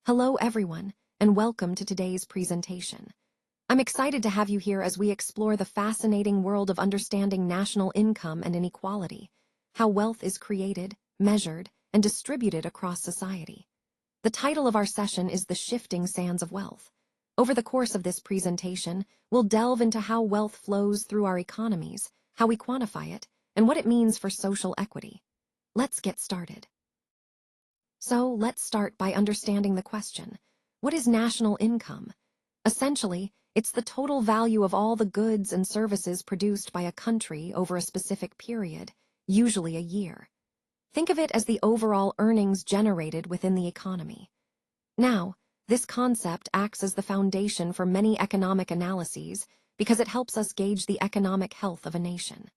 Hello everyone, and welcome to today's presentation. I'm excited to have you here as we explore the fascinating world of understanding national income and inequality, how wealth is created, measured, and distributed across society. The title of our session is The Shifting Sands of Wealth. Over the course of this presentation, we'll delve into how wealth flows through our economies, how we quantify it, and what it means for social equity. Let's get started. So let's start by understanding the question, what is national income? Essentially, it's the total value of all the goods and services produced by a country over a specific period, usually a year. Think of it as the overall earnings generated within the economy. Now, this concept acts as the foundation for many economic analyses because it helps us gauge the economic health of a nation.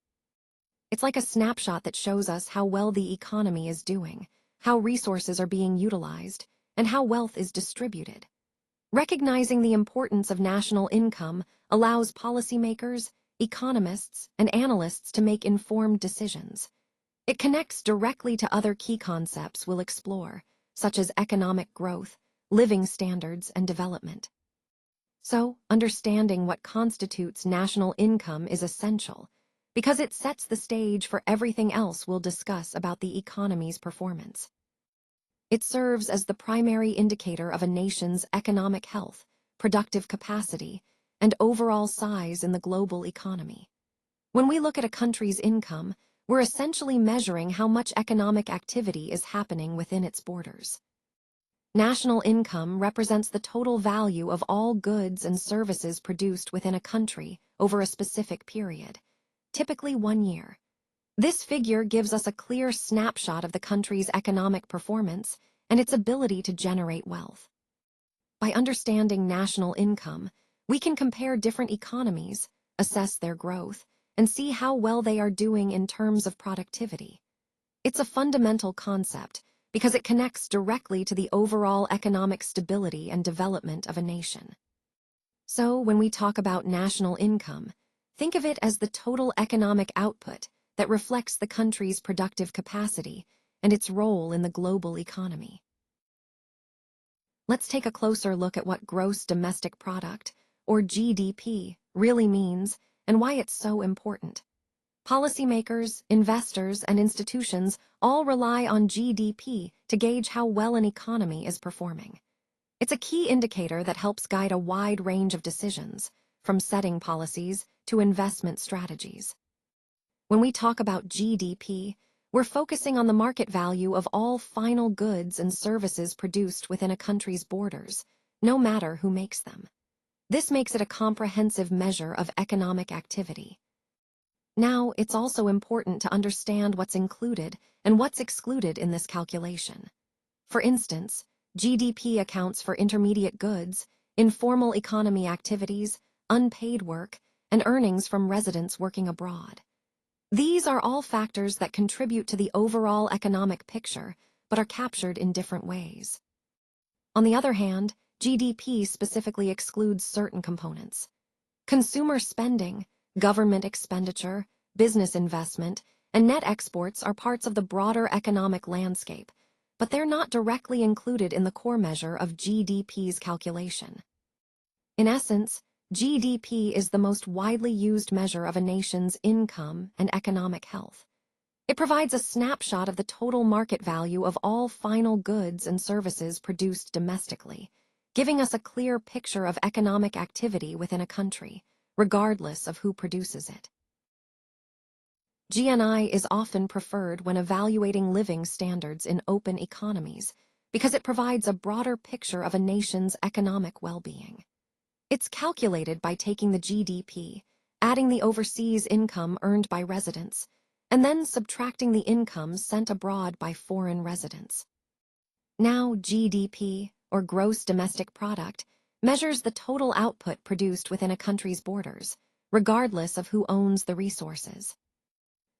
It's like a snapshot that shows us how well the economy is doing, how resources are being utilized, and how wealth is distributed. Recognizing the importance of national income allows policymakers, economists, and analysts to make informed decisions. It connects directly to other key concepts we'll explore, such as economic growth, living standards, and development. So, understanding what constitutes national income is essential, because it sets the stage for everything else we'll discuss about the economy's performance. It serves as the primary indicator of a nation's economic health, productive capacity, and overall size in the global economy. When we look at a country's income, we're essentially measuring how much economic activity is happening within its borders. National income represents the total value of all goods and services produced within a country over a specific period, typically 1 year. This figure gives us a clear snapshot of the country's economic performance and its ability to generate wealth. By understanding national income, we can compare different economies, assess their growth, and see how well they are doing in terms of productivity. It's a fundamental concept because it connects directly to the overall economic stability and development of a nation. So, when we talk about national income, think of it as the total economic output that reflects the country's productive capacity and its role in the global economy. Let's take a closer look at what gross domestic product, or GDP, really means and why it's so important. Policymakers, investors, and institutions all rely on GDP to gauge how well an economy is performing. It's a key indicator that helps guide a wide range of decisions, from setting policies to investment strategies. When we talk about GDP, we're focusing on the market value of all final goods and services produced within a country's borders, no matter who makes them. This makes it a comprehensive measure of economic activity. Now, it's also important to understand what's included and what's excluded in this calculation. For instance, GDP accounts for intermediate goods, informal economy activities, unpaid work, and earnings from residents working abroad. These are all factors that contribute to the overall economic picture, but are captured in different ways. On the other hand, GDP specifically excludes certain components. Consumer spending, government expenditure, business investment, and net exports are parts of the broader economic landscape, but they're not directly included in the core measure of GDP's calculation. In essence, GDP is the most widely used measure of a nation's income and economic health. It provides a snapshot of the total market value of all final goods and services produced domestically, giving us a clear picture of economic activity within a country, regardless of who produces it. GNI is often preferred when evaluating living standards in open economies because it provides a broader picture of a nation's economic well-being. It's calculated by taking the GDP, adding the overseas income earned by residents, and then subtracting the income sent abroad by foreign residents. Now, GDP, or gross domestic product, measures the total output produced within a country's borders, regardless of who owns the resources.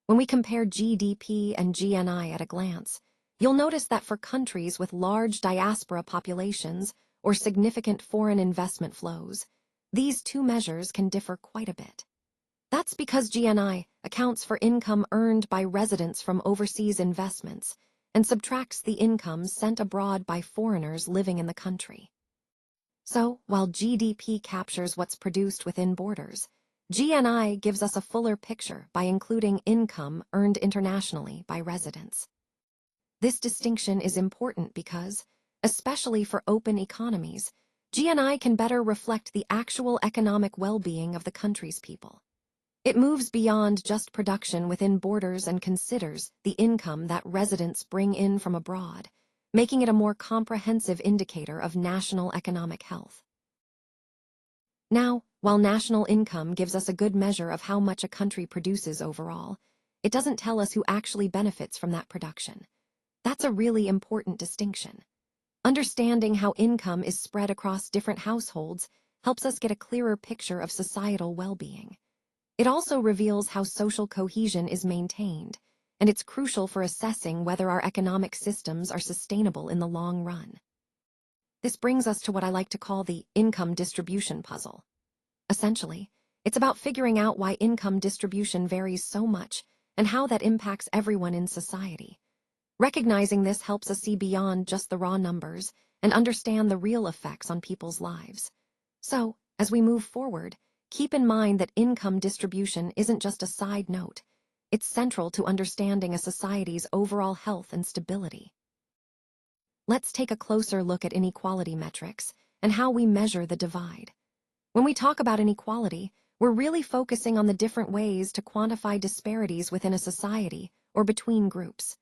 When we compare GDP and GNI at a glance, you'll notice that for countries with large diaspora populations or significant foreign investment flows, these two measures can differ quite a bit. That's because GNI accounts for income earned by residents from overseas investments, and subtracts the income sent abroad by foreigners living in the country. So, while GDP captures what's produced within borders, GNI gives us a fuller picture by including income earned internationally by residents. This distinction is important because, especially for open economies, GNI can better reflect the actual economic well-being of the country's people. It moves beyond just production within borders and considers the income that residents bring in from abroad, making it a more comprehensive indicator of national economic health. Now, while national income gives us a good measure of how much a country produces overall, it doesn't tell us who actually benefits from that production. That's a really important distinction. Understanding how income is spread across different households helps us get a clearer picture of societal well-being. It also reveals how social cohesion is maintained, and it's crucial for assessing whether our economic systems are sustainable in the long run. This brings us to what I like to call the income distribution puzzle. Essentially, it's about figuring out why income distribution varies so much and how that impacts everyone in society. Recognizing this helps us see beyond just the raw numbers and understand the real effects on people's lives. So, as we move forward, keep in mind that income distribution isn't just a side note. It's central to understanding a society's overall health and stability. Let's take a closer look at inequality metrics and how we measure the divide. When we talk about inequality, we're really focusing on the different ways to quantify disparities within a society or between groups.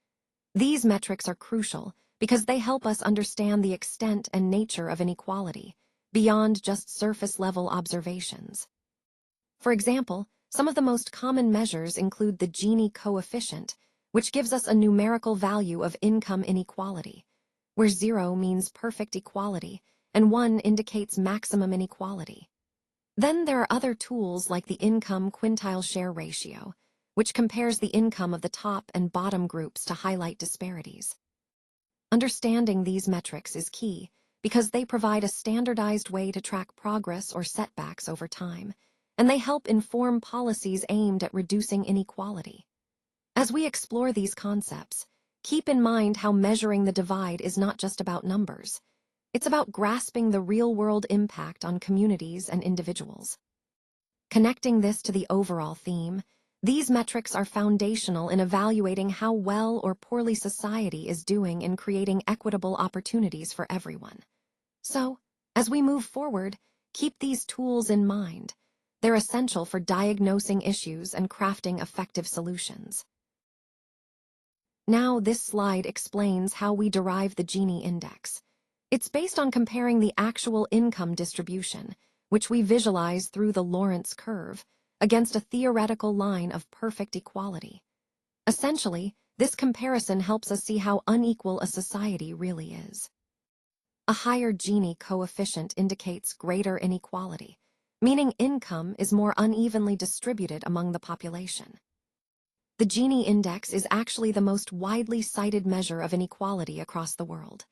These metrics are crucial because they help us understand the extent and nature of inequality, beyond just surface-level observations. For example, some of the most common measures include the Gini coefficient, which gives us a numerical value of income inequality, where 0 means perfect equality and 1 indicates maximum inequality. Then there are other tools like the income quintile share ratio, which compares the income of the top and bottom groups to highlight disparities. Understanding these metrics is key because they provide a standardized way to track progress or setbacks over time, and they help inform policies aimed at reducing inequality. As we explore these concepts, keep in mind how measuring the divide is not just about numbers. It's about grasping the real-world impact on communities and individuals. Connecting this to the overall theme, these metrics are foundational in evaluating how well or poorly society is doing in creating equitable opportunities for everyone. So, as we move forward, keep these tools in mind. They're essential for diagnosing issues and crafting effective solutions. Now, this slide explains how we derive the Gini index. It's based on comparing the actual income distribution, which we visualize through the Lorentz curve, against a theoretical line of perfect equality. Essentially, this comparison helps us see how unequal a society really is. A higher Gini coefficient indicates greater inequality, meaning income is more unevenly distributed among the population. The Gini index is actually the most widely cited measure of inequality across the world.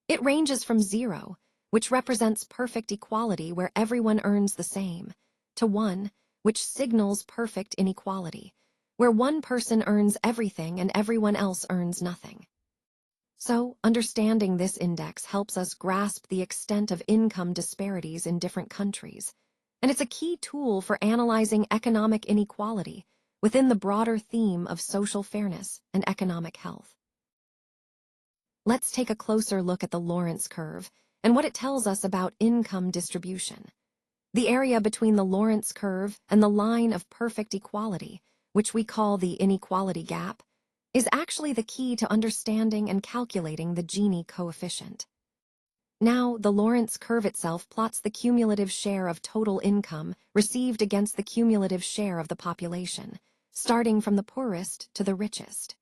It ranges from 0, which represents perfect equality where everyone earns the same, to 1, which signals perfect inequality, where one person earns everything and everyone else earns nothing. So, understanding this index helps us grasp the extent of income disparities in different countries, and it's a key tool for analyzing economic inequality within the broader theme of social fairness and economic health. Let's take a closer look at the Lorentz curve and what it tells us about income distribution. The area between the Lorentz curve and the line of perfect equality, which we call the inequality gap, is actually the key to understanding and calculating the Gini coefficient. Now, the Lorentz curve itself plots the cumulative share of total income received against the cumulative share of the population, starting from the poorest to the richest.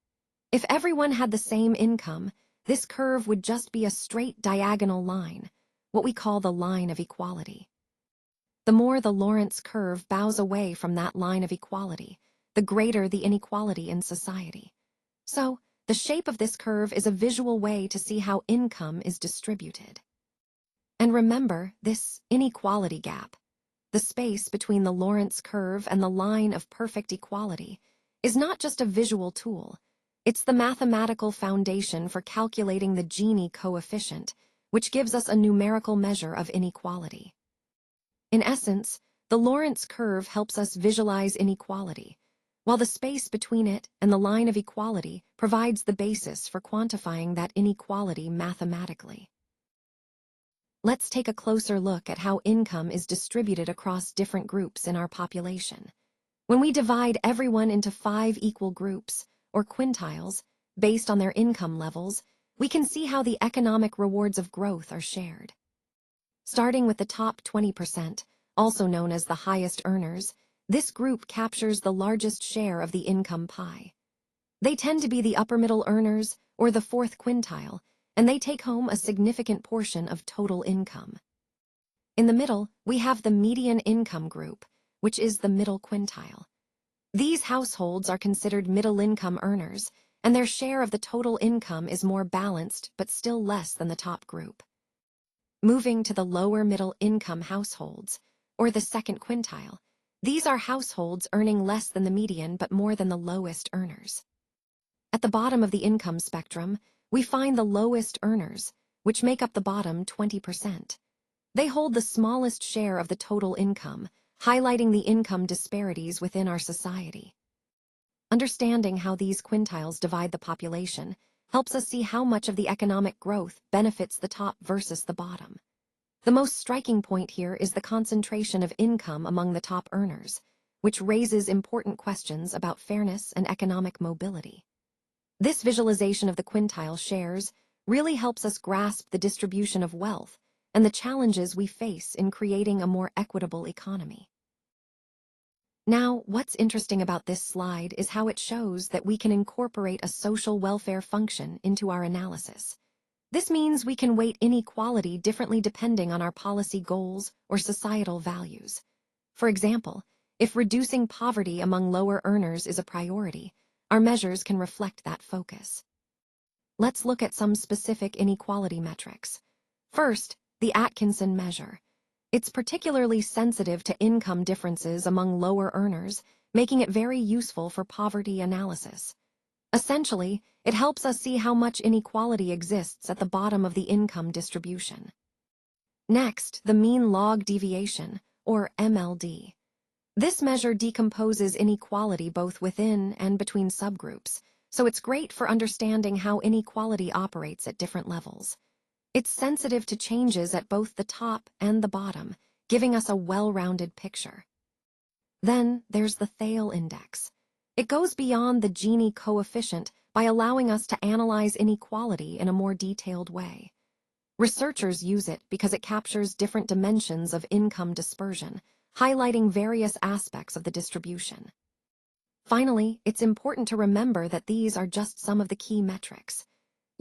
If everyone had the same income, this curve would just be a straight diagonal line, what we call the line of equality. The more the Lorentz curve bows away from that line of equality, the greater the inequality in society. So, the shape of this curve is a visual way to see how income is distributed. And remember this inequality gap. The space between the Lorentz curve and the line of perfect equality is not just a visual tool. It's the mathematical foundation for calculating the Gini coefficient, which gives us a numerical measure of inequality. In essence, the Lorentz curve helps us visualize inequality, while the space between it and the line of equality provides the basis for quantifying that inequality mathematically. Let's take a closer look at how income is distributed across different groups in our population. When we divide everyone into 5 equal groups, or quintiles, based on their income levels, we can see how the economic rewards of growth are shared. Starting with the top 20%, also known as the highest earners, this group captures the largest share of the income pie. They tend to be the upper middle earners, or the 4th quintile, and they take home a significant portion of total income. In the middle, we have the median income group, which is the middle quintile. These households are considered middle-income earners, and their share of the total income is more balanced but still less than the top group. Moving to the lower middle-income households, or the 2nd quintile, these are households earning less than the median but more than the lowest earners. At the bottom of the income spectrum, we find the lowest earners, which make up the bottom 20%. They hold the smallest share of the total income, highlighting the income disparities within our society. Understanding how these quintiles divide the population helps us see how much of the economic growth benefits the top versus the bottom. The most striking point here is the concentration of income among the top earners, which raises important questions about fairness and economic mobility. This visualization of the quintile shares really helps us grasp the distribution of wealth and the challenges we face in creating a more equitable economy. Now, what's interesting about this slide is how it shows that we can incorporate a social welfare function into our analysis. This means we can weight inequality differently depending on our policy goals or societal values. For example, if reducing poverty among lower earners is a priority, our measures can reflect that focus. Let's look at some specific inequality metrics. First, the Atkinson measure. It's particularly sensitive to income differences among lower earners, making it very useful for poverty analysis. Essentially, it helps us see how much inequality exists at the bottom of the income distribution. Next, the mean log deviation, or MLD. This measure decomposes inequality both within and between subgroups, so it's great for understanding how inequality operates at different levels. It's sensitive to changes at both the top and the bottom, giving us a well-rounded picture. Then there's the Thale Index. It goes beyond the Gini coefficient by allowing us to analyze inequality in a more detailed way. Researchers use it because it captures different dimensions of income dispersion, highlighting various aspects of the distribution. Finally, it's important to remember that these are just some of the key metrics.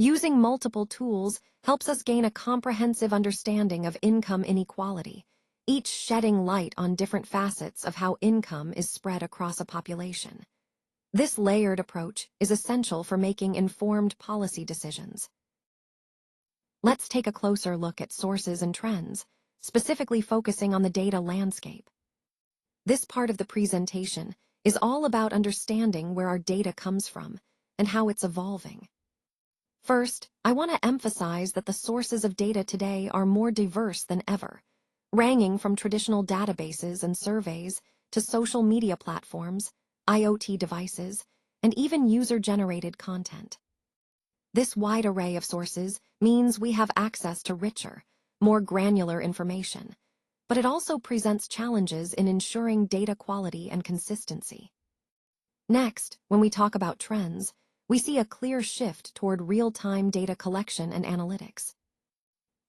Using multiple tools helps us gain a comprehensive understanding of income inequality, each shedding light on different facets of how income is spread across a population. This layered approach is essential for making informed policy decisions. Let's take a closer look at sources and trends, specifically focusing on the data landscape. This part of the presentation is all about understanding where our data comes from and how it's evolving. First, I want to emphasize that the sources of data today are more diverse than ever, ranging from traditional databases and surveys to social media platforms, IoT devices, and even user-generated content. This wide array of sources means we have access to richer, more granular information, but it also presents challenges in ensuring data quality and consistency. Next, when we talk about trends, we see a clear shift toward real-time data collection and analytics.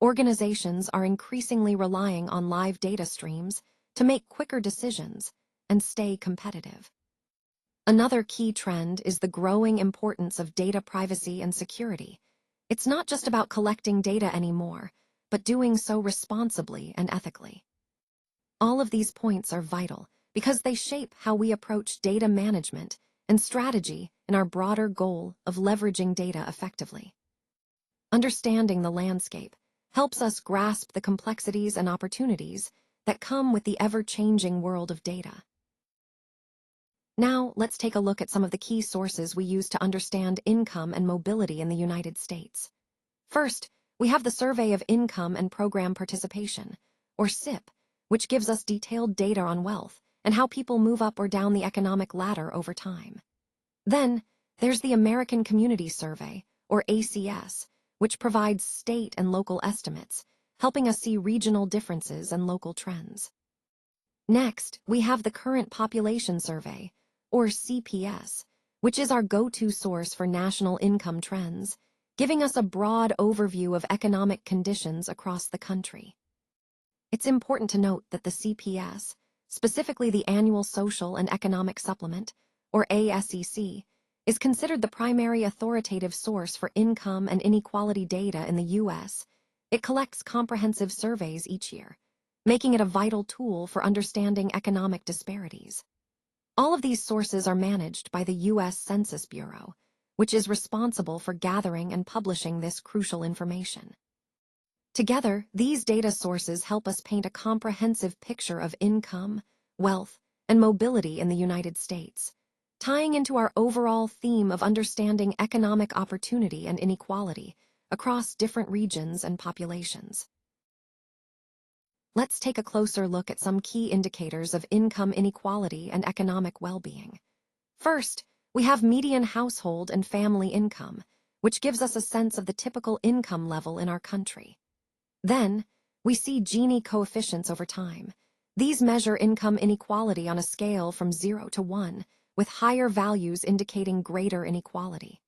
Organizations are increasingly relying on live data streams to make quicker decisions and stay competitive. Another key trend is the growing importance of data privacy and security. It's not just about collecting data anymore, but doing so responsibly and ethically. All of these points are vital because they shape how we approach data management and strategy in our broader goal of leveraging data effectively. Understanding the landscape helps us grasp the complexities and opportunities that come with the ever-changing world of data. Now, let's take a look at some of the key sources we use to understand income and mobility in the United States. First, we have the Survey of Income and Program Participation, or SIP, which gives us detailed data on wealth and how people move up or down the economic ladder over time. Then, there's the American Community Survey, or ACS, which provides state and local estimates, helping us see regional differences and local trends. Next, we have the Current Population Survey, or CPS, which is our go-to source for national income trends, giving us a broad overview of economic conditions across the country. It's important to note that the CPS, specifically the Annual Social and Economic Supplement, or ASEC, is considered the primary authoritative source for income and inequality data in the U.S. It collects comprehensive surveys each year, making it a vital tool for understanding economic disparities. All of these sources are managed by the U.S. Census Bureau, which is responsible for gathering and publishing this crucial information. Together, these data sources help us paint a comprehensive picture of income, wealth, and mobility in the United States, tying into our overall theme of understanding economic opportunity and inequality across different regions and populations. Let's take a closer look at some key indicators of income inequality and economic well-being. First, we have median household and family income, which gives us a sense of the typical income level in our country. Then, we see Gini coefficients over time. These measure income inequality on a scale from 0 to 1, with higher values indicating greater inequality.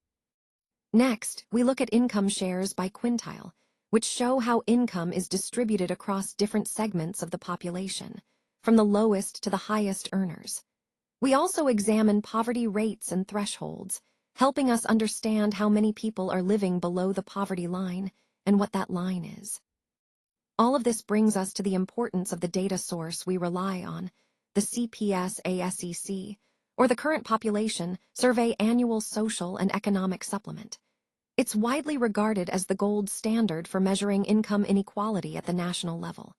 Next, we look at income shares by quintile, which show how income is distributed across different segments of the population, from the lowest to the highest earners. We also examine poverty rates and thresholds, helping us understand how many people are living below the poverty line and what that line is. All of this brings us to the importance of the data source we rely on, the CPS-ASEC, or the Current Population Survey Annual Social and Economic Supplement. It's widely regarded as the gold standard for measuring income inequality at the national level.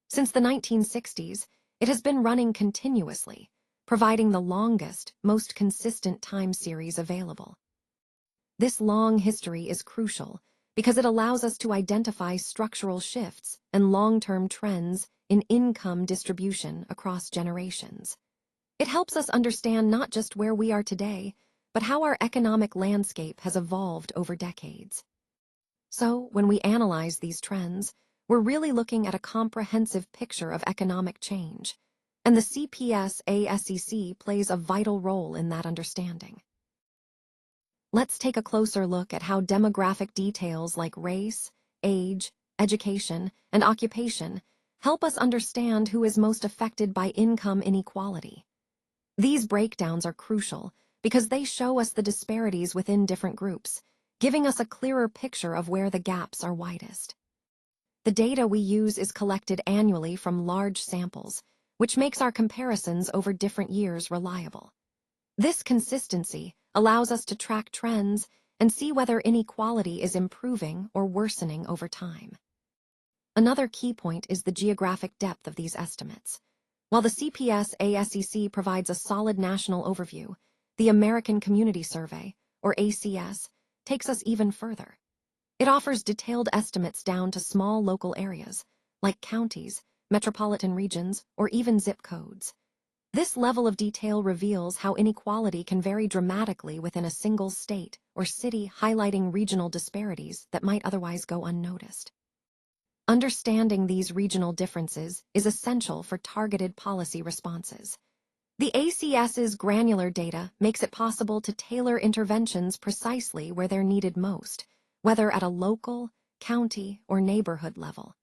Since the 1960s, it has been running continuously, providing the longest, most consistent time series available. This long history is crucial because it allows us to identify structural shifts and long-term trends in income distribution across generations. It helps us understand not just where we are today, but how our economic landscape has evolved over decades. So, when we analyze these trends, we're really looking at a comprehensive picture of economic change, and the CPS-ASEC plays a vital role in that understanding. Let's take a closer look at how demographic details like race, age, education, and occupation help us understand who is most affected by income inequality. These breakdowns are crucial because they show us the disparities within different groups, giving us a clearer picture of where the gaps are widest. The data we use is collected annually from large samples, which makes our comparisons over different years reliable. This consistency allows us to track trends and see whether inequality is improving or worsening over time. Another key point is the geographic depth of these estimates. While the CPS-ASEC provides a solid national overview, the American Community Survey, or ACS, takes us even further. It offers detailed estimates down to small local areas, like counties, metropolitan regions, or even zip codes. This level of detail reveals how inequality can vary dramatically within a single state or city, highlighting regional disparities that might otherwise go unnoticed. Understanding these regional differences is essential for targeted policy responses. The ACS's granular data makes it possible to tailor interventions precisely where they're needed most, whether at a local, county, or neighborhood level.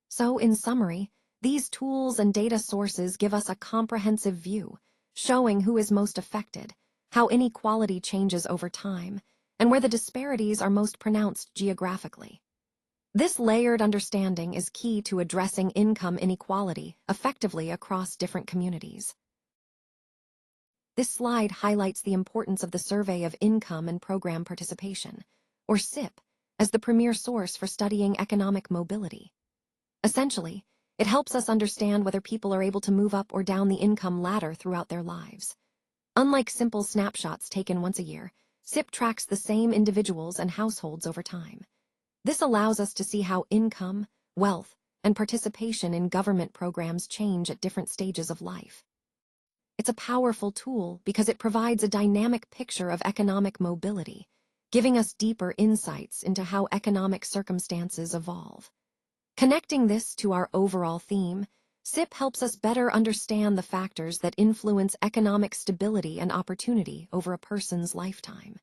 So, in summary, these tools and data sources give us a comprehensive view, showing who is most affected, how inequality changes over time, and where the disparities are most pronounced geographically. This layered understanding is key to addressing income inequality effectively across different communities. This slide highlights the importance of the Survey of Income and Program Participation, or SIP, as the premier source for studying economic mobility. Essentially, it helps us understand whether people are able to move up or down the income ladder throughout their lives. Unlike simple snapshots taken once a year, SIP tracks the same individuals and households over time. This allows us to see how income, wealth, and participation in government programs change at different stages of life. It's a powerful tool because it provides a dynamic picture of economic mobility, giving us deeper insights into how economic circumstances evolve. Connecting this to our overall theme, SIP helps us better understand the factors that influence economic stability and opportunity over a person's lifetime.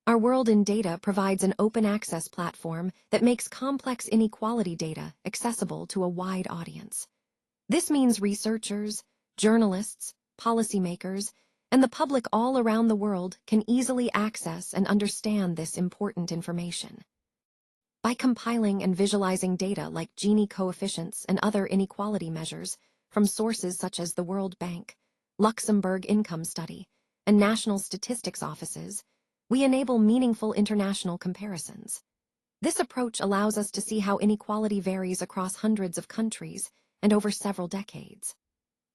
Our World in Data provides an open-access platform that makes complex inequality data accessible to a wide audience. This means researchers, journalists, policymakers, and the public all around the world can easily access and understand this important information. By compiling and visualizing data like Gini coefficients and other inequality measures from sources such as the World Bank, Luxembourg Income Study, and national statistics offices, we enable meaningful international comparisons. This approach allows us to see how inequality varies across hundreds of countries and over several decades.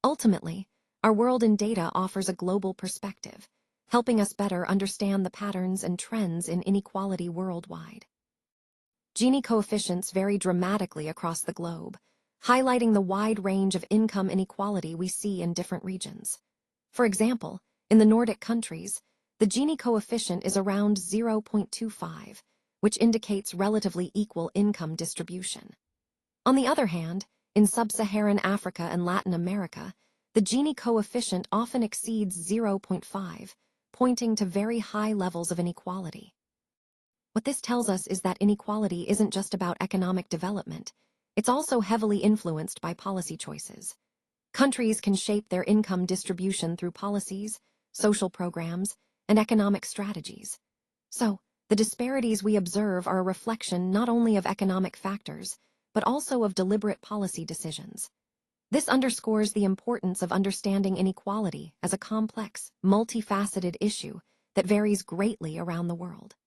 Ultimately, our World in Data offers a global perspective, helping us better understand the patterns and trends in inequality worldwide. Gini coefficients vary dramatically across the globe, highlighting the wide range of income inequality we see in different regions. For example, in the Nordic countries, the Gini coefficient is around 0.25, which indicates relatively equal income distribution. On the other hand, in sub-Saharan Africa and Latin America, the Gini coefficient often exceeds 0.5, pointing to very high levels of inequality. What this tells us is that inequality isn't just about economic development, it's also heavily influenced by policy choices. Countries can shape their income distribution through policies, social programs, and economic strategies. So, the disparities we observe are a reflection not only of economic factors, but also of deliberate policy decisions. This underscores the importance of understanding inequality as a complex, multifaceted issue that varies greatly around the world.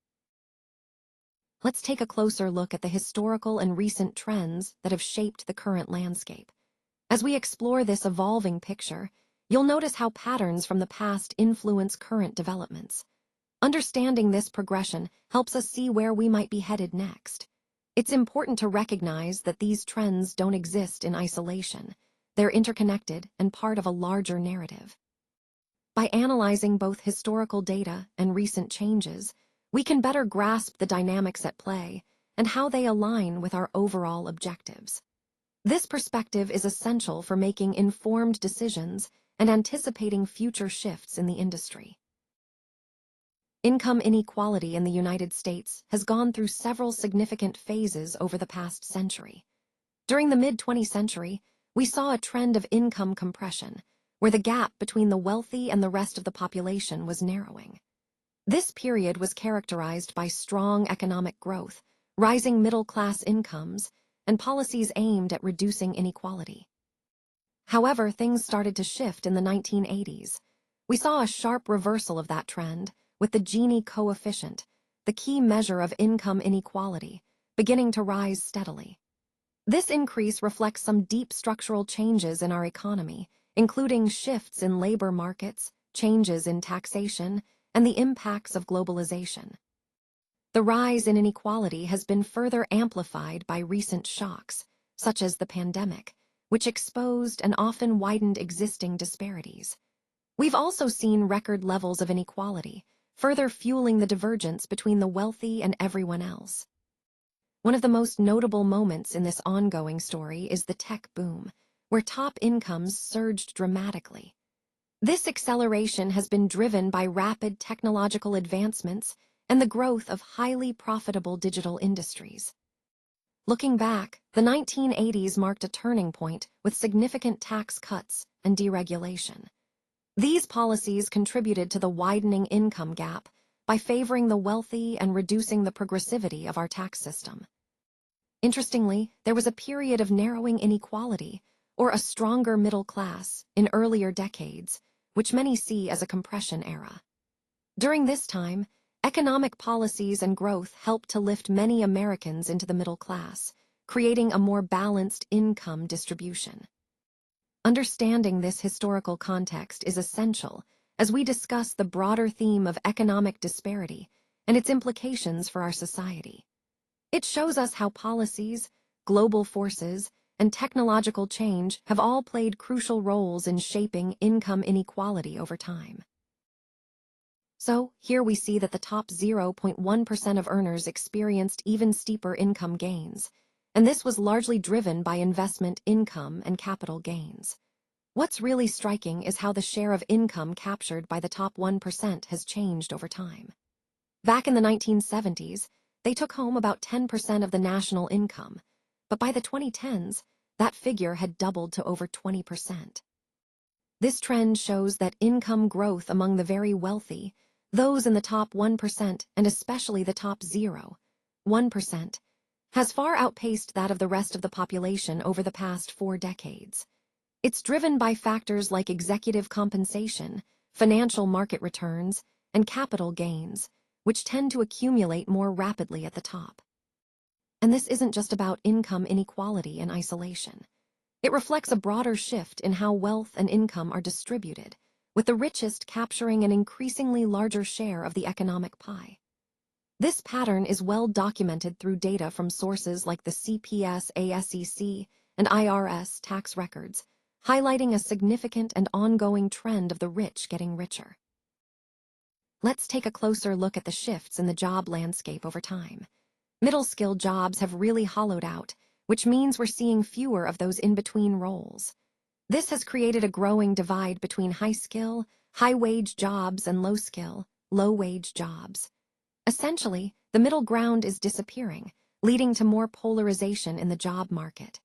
Let's take a closer look at the historical and recent trends that have shaped the current landscape. As we explore this evolving picture, you'll notice how patterns from the past influence current developments. Understanding this progression helps us see where we might be headed next. It's important to recognize that these trends don't exist in isolation. They're interconnected and part of a larger narrative. By analyzing both historical data and recent changes, we can better grasp the dynamics at play and how they align with our overall objectives. This perspective is essential for making informed decisions and anticipating future shifts in the industry. Income inequality in the United States has gone through several significant phases over the past century. During the mid-20th century, we saw a trend of income compression, where the gap between the wealthy and the rest of the population was narrowing. This period was characterized by strong economic growth, rising middle-class incomes, and policies aimed at reducing inequality. However, things started to shift in the 1980s. We saw a sharp reversal of that trend, with the Gini coefficient, the key measure of income inequality, beginning to rise steadily. This increase reflects some deep structural changes in our economy, including shifts in labor markets, changes in taxation, and the impacts of globalization. The rise in inequality has been further amplified by recent shocks, such as the pandemic, which exposed and often widened existing disparities. We've also seen record levels of inequality, further fueling the divergence between the wealthy and everyone else. One of the most notable moments in this ongoing story is the tech boom, where top incomes surged dramatically. This acceleration has been driven by rapid technological advancements and the growth of highly profitable digital industries. Looking back, the 1980s marked a turning point with significant tax cuts and deregulation. These policies contributed to the widening income gap by favoring the wealthy and reducing the progressivity of our tax system. Interestingly, there was a period of narrowing inequality, or a stronger middle class, in earlier decades, which many see as a compression era. During this time, economic policies and growth helped to lift many Americans into the middle class, creating a more balanced income distribution. Understanding this historical context is essential as we discuss the broader theme of economic disparity and its implications for our society. It shows us how policies, global forces, and technological change have all played crucial roles in shaping income inequality over time. So, here we see that the top 0.1% of earners experienced even steeper income gains, and this was largely driven by investment income and capital gains. What's really striking is how the share of income captured by the top 1% has changed over time. Back in the 1970s, they took home about 10% of the national income, but by the 2010s, that figure had doubled to over 20%. This trend shows that income growth among the very wealthy, those in the top 1% and especially the top 0.1%, has far outpaced that of the rest of the population over the past 4 decades. It's driven by factors like executive compensation, financial market returns, and capital gains, which tend to accumulate more rapidly at the top. And this isn't just about income inequality in isolation. It reflects a broader shift in how wealth and income are distributed, with the richest capturing an increasingly larger share of the economic pie. This pattern is well documented through data from sources like the CPS ASEC and IRS tax records, highlighting a significant and ongoing trend of the rich getting richer. Let's take a closer look at the shifts in the job landscape over time. Middle-skilled jobs have really hollowed out, which means we're seeing fewer of those in-between roles. This has created a growing divide between high-skill, high-wage jobs and low-skill, low-wage jobs. Essentially, the middle ground is disappearing, leading to more polarization in the job market.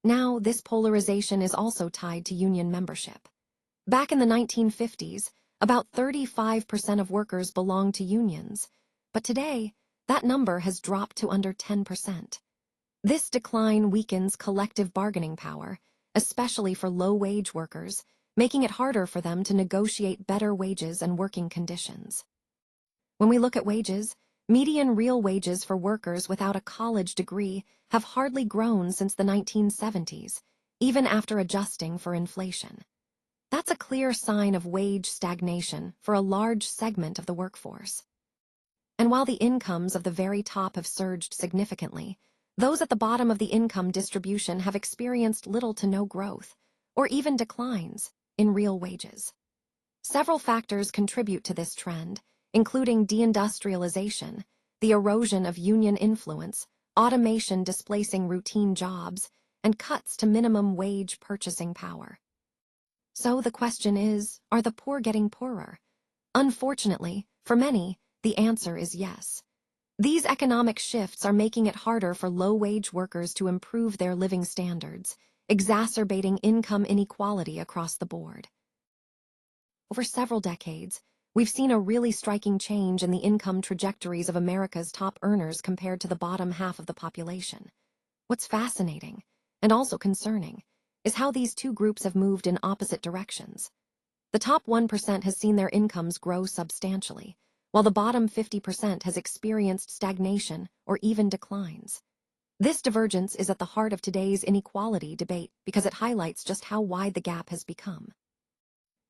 Now, this polarization is also tied to union membership. Back in the 1950s, about 35% of workers belonged to unions, but today, that number has dropped to under 10%. This decline weakens collective bargaining power, especially for low-wage workers, making it harder for them to negotiate better wages and working conditions. When we look at wages, median real wages for workers without a college degree have hardly grown since the 1970s, even after adjusting for inflation. That's a clear sign of wage stagnation for a large segment of the workforce. And while the incomes of the very top have surged significantly, those at the bottom of the income distribution have experienced little to no growth, or even declines, in real wages. Several factors contribute to this trend, including deindustrialization, the erosion of union influence, automation displacing routine jobs, and cuts to minimum wage purchasing power. So the question is, are the poor getting poorer? Unfortunately, for many, the answer is yes. These economic shifts are making it harder for low-wage workers to improve their living standards, exacerbating income inequality across the board. Over several decades, we've seen a really striking change in the income trajectories of America's top earners compared to the bottom half of the population. What's fascinating, and also concerning, is how these two groups have moved in opposite directions. The top 1% has seen their incomes grow substantially, while the bottom 50% has experienced stagnation or even declines. This divergence is at the heart of today's inequality debate because it highlights just how wide the gap has become.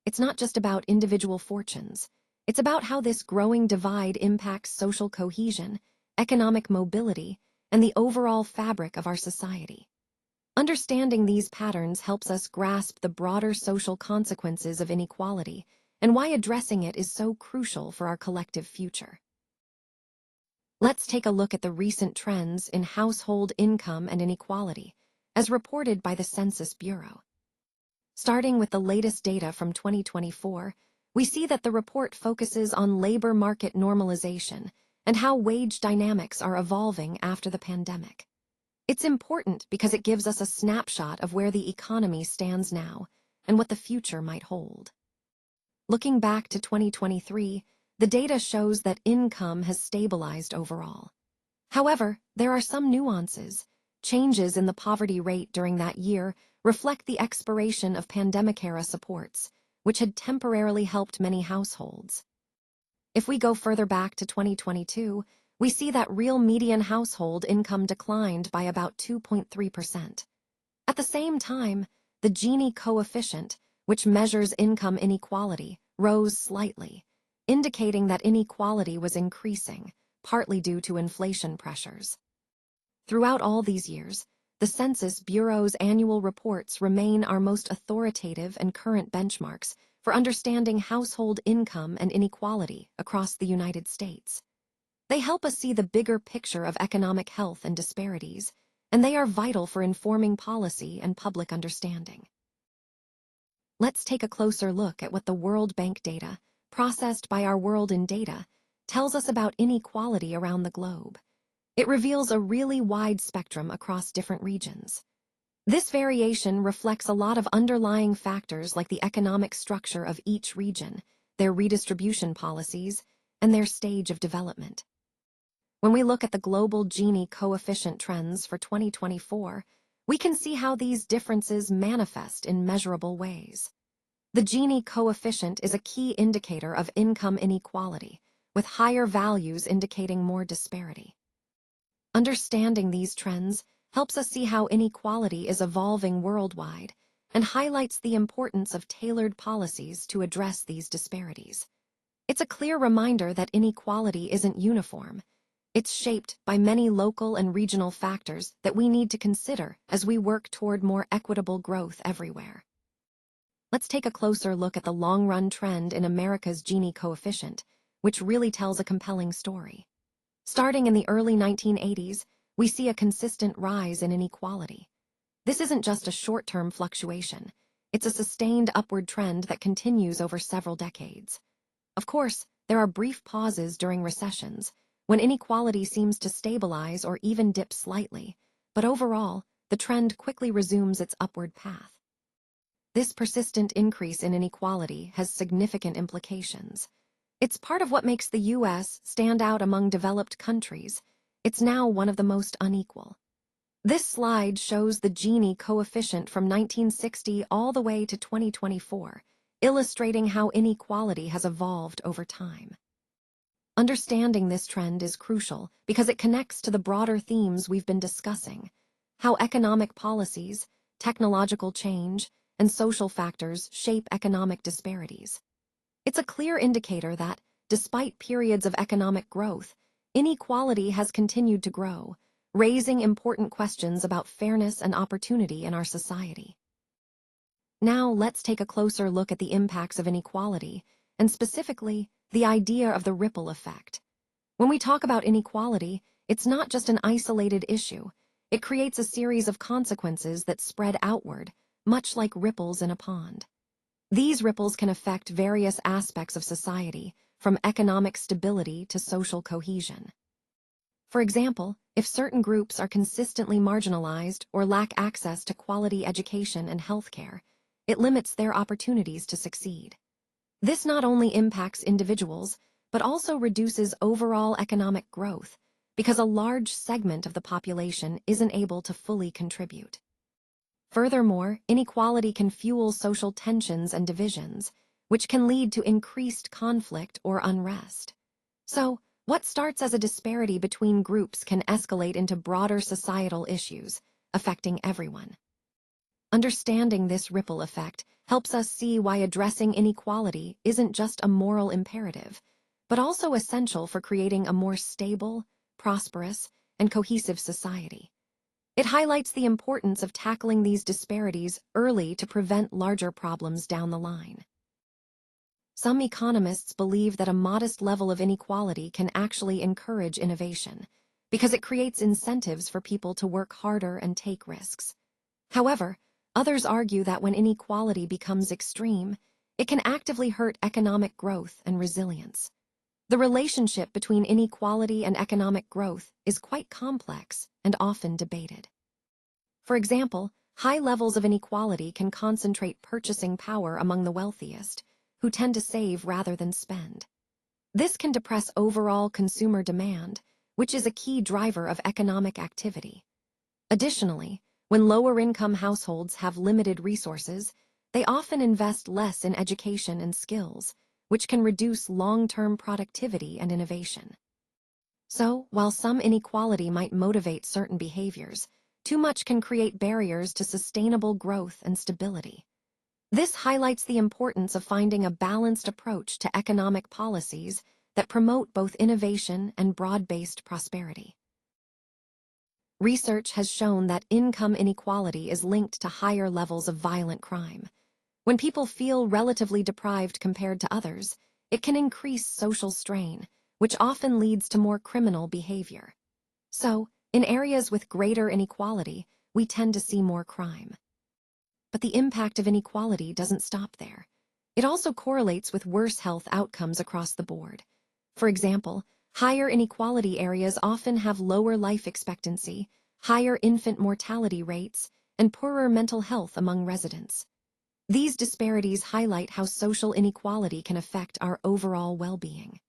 It's not just about individual fortunes. It's about how this growing divide impacts social cohesion, economic mobility, and the overall fabric of our society. Understanding these patterns helps us grasp the broader social consequences of inequality and why addressing it is so crucial for our collective future. Let's take a look at the recent trends in household income and inequality, as reported by the Census Bureau. Starting with the latest data from 2024, we see that the report focuses on labor market normalization and how wage dynamics are evolving after the pandemic. It's important because it gives us a snapshot of where the economy stands now and what the future might hold. Looking back to 2023, the data shows that income has stabilized overall. However, there are some nuances. Changes in the poverty rate during that year reflect the expiration of pandemic-era supports, which had temporarily helped many households. If we go further back to 2022, we see that real median household income declined by about 2.3%. At the same time, the Gini coefficient, which measures income inequality, rose slightly, indicating that inequality was increasing, partly due to inflation pressures. Throughout all these years, the Census Bureau's annual reports remain our most authoritative and current benchmarks for understanding household income and inequality across the United States. They help us see the bigger picture of economic health and disparities, and they are vital for informing policy and public understanding. Let's take a closer look at what the World Bank data, processed by our World in Data, tells us about inequality around the globe. It reveals a really wide spectrum across different regions. This variation reflects a lot of underlying factors like the economic structure of each region, their redistribution policies, and their stage of development. When we look at the global Gini coefficient trends for 2024, we can see how these differences manifest in measurable ways. The Gini coefficient is a key indicator of income inequality, with higher values indicating more disparity. Understanding these trends helps us see how inequality is evolving worldwide and highlights the importance of tailored policies to address these disparities. It's a clear reminder that inequality isn't uniform. It's shaped by many local and regional factors that we need to consider as we work toward more equitable growth everywhere. Let's take a closer look at the long-run trend in America's Gini coefficient, which really tells a compelling story. Starting in the early 1980s, we see a consistent rise in inequality. This isn't just a short-term fluctuation. It's a sustained upward trend that continues over several decades. Of course, there are brief pauses during recessions, when inequality seems to stabilize or even dip slightly, but overall, the trend quickly resumes its upward path. This persistent increase in inequality has significant implications. It's part of what makes the U.S. stand out among developed countries. It's now one of the most unequal. This slide shows the Gini coefficient from 1960 all the way to 2024, illustrating how inequality has evolved over time. Understanding this trend is crucial because it connects to the broader themes we've been discussing, how economic policies, technological change, and social factors shape economic disparities. It's a clear indicator that, despite periods of economic growth, inequality has continued to grow, raising important questions about fairness and opportunity in our society. Now let's take a closer look at the impacts of inequality, and specifically, the idea of the ripple effect. When we talk about inequality, it's not just an isolated issue. It creates a series of consequences that spread outward, much like ripples in a pond. These ripples can affect various aspects of society, from economic stability to social cohesion. For example, if certain groups are consistently marginalized or lack access to quality education and healthcare, it limits their opportunities to succeed. This not only impacts individuals, but also reduces overall economic growth, because a large segment of the population isn't able to fully contribute. Furthermore, inequality can fuel social tensions and divisions, which can lead to increased conflict or unrest. So, what starts as a disparity between groups can escalate into broader societal issues, affecting everyone. Understanding this ripple effect helps us see why addressing inequality isn't just a moral imperative, but also essential for creating a more stable, prosperous, and cohesive society. It highlights the importance of tackling these disparities early to prevent larger problems down the line. Some economists believe that a modest level of inequality can actually encourage innovation, because it creates incentives for people to work harder and take risks. However, others argue that when inequality becomes extreme, it can actively hurt economic growth and resilience. The relationship between inequality and economic growth is quite complex and often debated. For example, high levels of inequality can concentrate purchasing power among the wealthiest, who tend to save rather than spend. This can depress overall consumer demand, which is a key driver of economic activity. Additionally, when lower-income households have limited resources, they often invest less in education and skills, which can reduce long-term productivity and innovation. So, while some inequality might motivate certain behaviors, too much can create barriers to sustainable growth and stability. This highlights the importance of finding a balanced approach to economic policies that promote both innovation and broad-based prosperity. Research has shown that income inequality is linked to higher levels of violent crime. When people feel relatively deprived compared to others, it can increase social strain, which often leads to more criminal behavior. So, in areas with greater inequality, we tend to see more crime. But the impact of inequality doesn't stop there. It also correlates with worse health outcomes across the board. For example, higher inequality areas often have lower life expectancy, higher infant mortality rates, and poorer mental health among residents. These disparities highlight how social inequality can affect our overall well-being.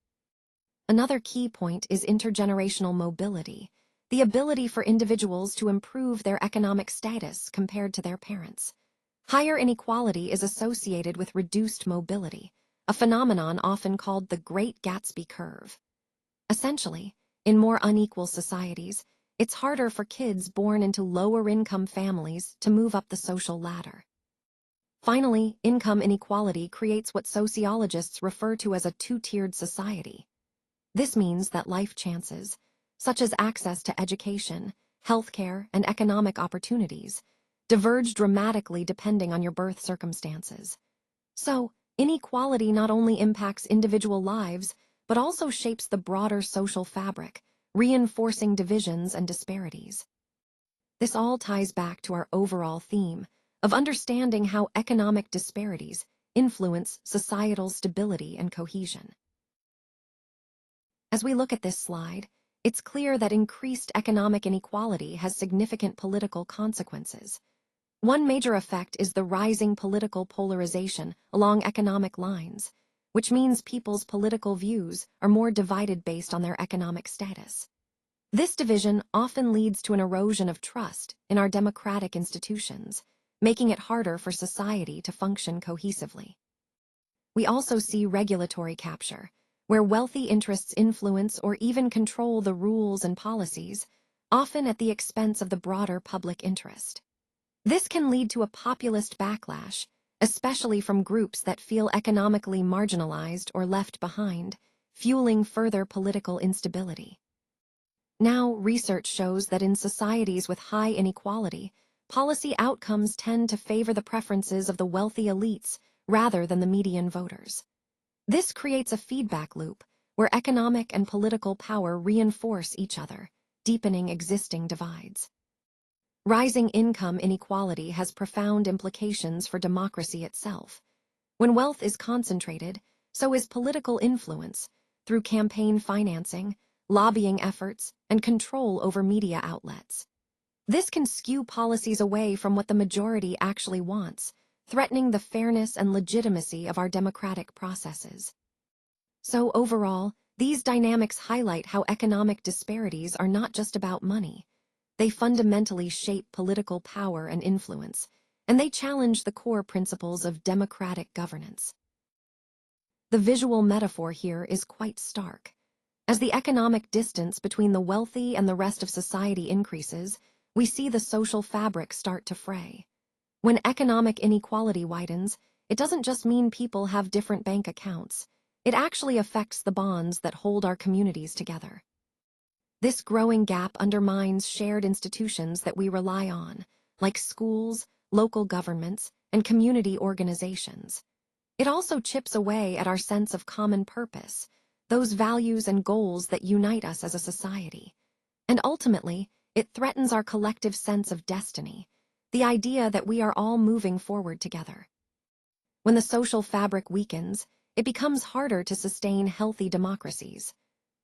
Another key point is intergenerational mobility, the ability for individuals to improve their economic status compared to their parents. Higher inequality is associated with reduced mobility, a phenomenon often called the Great Gatsby curve. Essentially, in more unequal societies, it's harder for kids born into lower-income families to move up the social ladder. Finally, income inequality creates what sociologists refer to as a two-tiered society. This means that life chances, such as access to education, healthcare, and economic opportunities, diverge dramatically depending on your birth circumstances. So, inequality not only impacts individual lives, but also shapes the broader social fabric, reinforcing divisions and disparities. This all ties back to our overall theme of understanding how economic disparities influence societal stability and cohesion. As we look at this slide, it's clear that increased economic inequality has significant political consequences. One major effect is the rising political polarization along economic lines, which means people's political views are more divided based on their economic status. This division often leads to an erosion of trust in our democratic institutions, making it harder for society to function cohesively. We also see regulatory capture, where wealthy interests influence or even control the rules and policies, often at the expense of the broader public interest. This can lead to a populist backlash, especially from groups that feel economically marginalized or left behind, fueling further political instability. Now, research shows that in societies with high inequality, policy outcomes tend to favor the preferences of the wealthy elites rather than the median voters. This creates a feedback loop where economic and political power reinforce each other, deepening existing divides. Rising income inequality has profound implications for democracy itself. When wealth is concentrated, so is political influence through campaign financing, lobbying efforts, and control over media outlets. This can skew policies away from what the majority actually wants, threatening the fairness and legitimacy of our democratic processes. So overall, these dynamics highlight how economic disparities are not just about money. They fundamentally shape political power and influence, and they challenge the core principles of democratic governance. The visual metaphor here is quite stark. As the economic distance between the wealthy and the rest of society increases, we see the social fabric start to fray. When economic inequality widens, it doesn't just mean people have different bank accounts. It actually affects the bonds that hold our communities together. This growing gap undermines shared institutions that we rely on, like schools, local governments, and community organizations. It also chips away at our sense of common purpose, those values and goals that unite us as a society. And ultimately, it threatens our collective sense of destiny, the idea that we are all moving forward together. When the social fabric weakens, it becomes harder to sustain healthy democracies.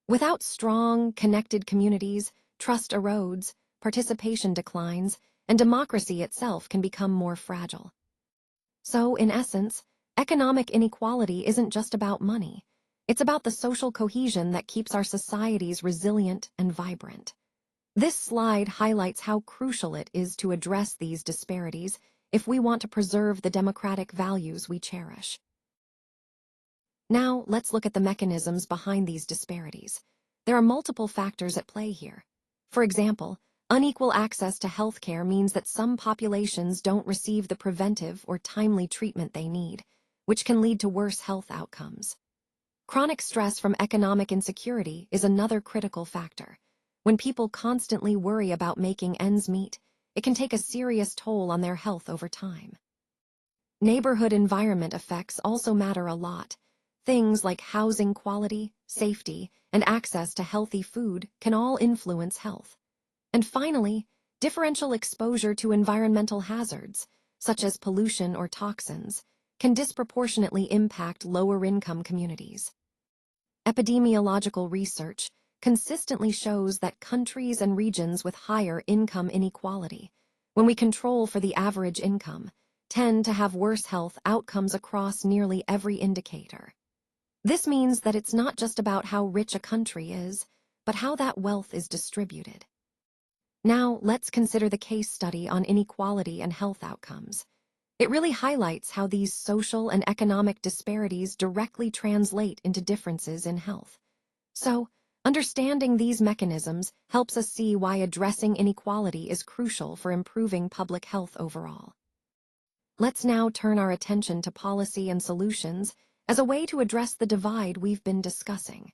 Without strong, connected communities, trust erodes, participation declines, and democracy itself can become more fragile. So, in essence, economic inequality isn't just about money. It's about the social cohesion that keeps our societies resilient and vibrant. This slide highlights how crucial it is to address these disparities if we want to preserve the democratic values we cherish. Now, let's look at the mechanisms behind these disparities. There are multiple factors at play here. For example, Unequal access to healthcare means that some populations don't receive the preventive or timely treatment they need, which can lead to worse health outcomes. Chronic stress from economic insecurity is another critical factor. When people constantly worry about making ends meet, it can take a serious toll on their health over time. Neighborhood environment effects also matter a lot. Things like housing quality, safety, and access to healthy food can all influence health. And finally, differential exposure to environmental hazards, such as pollution or toxins, can disproportionately impact lower-income communities. Epidemiological research consistently shows that countries and regions with higher income inequality, when we control for the average income, tend to have worse health outcomes across nearly every indicator. This means that it's not just about how rich a country is, but how that wealth is distributed. Now, let's consider the case study on inequality and health outcomes. It really highlights how these social and economic disparities directly translate into differences in health. So, understanding these mechanisms helps us see why addressing inequality is crucial for improving public health overall. Let's now turn our attention to policy and solutions as a way to address the divide we've been discussing.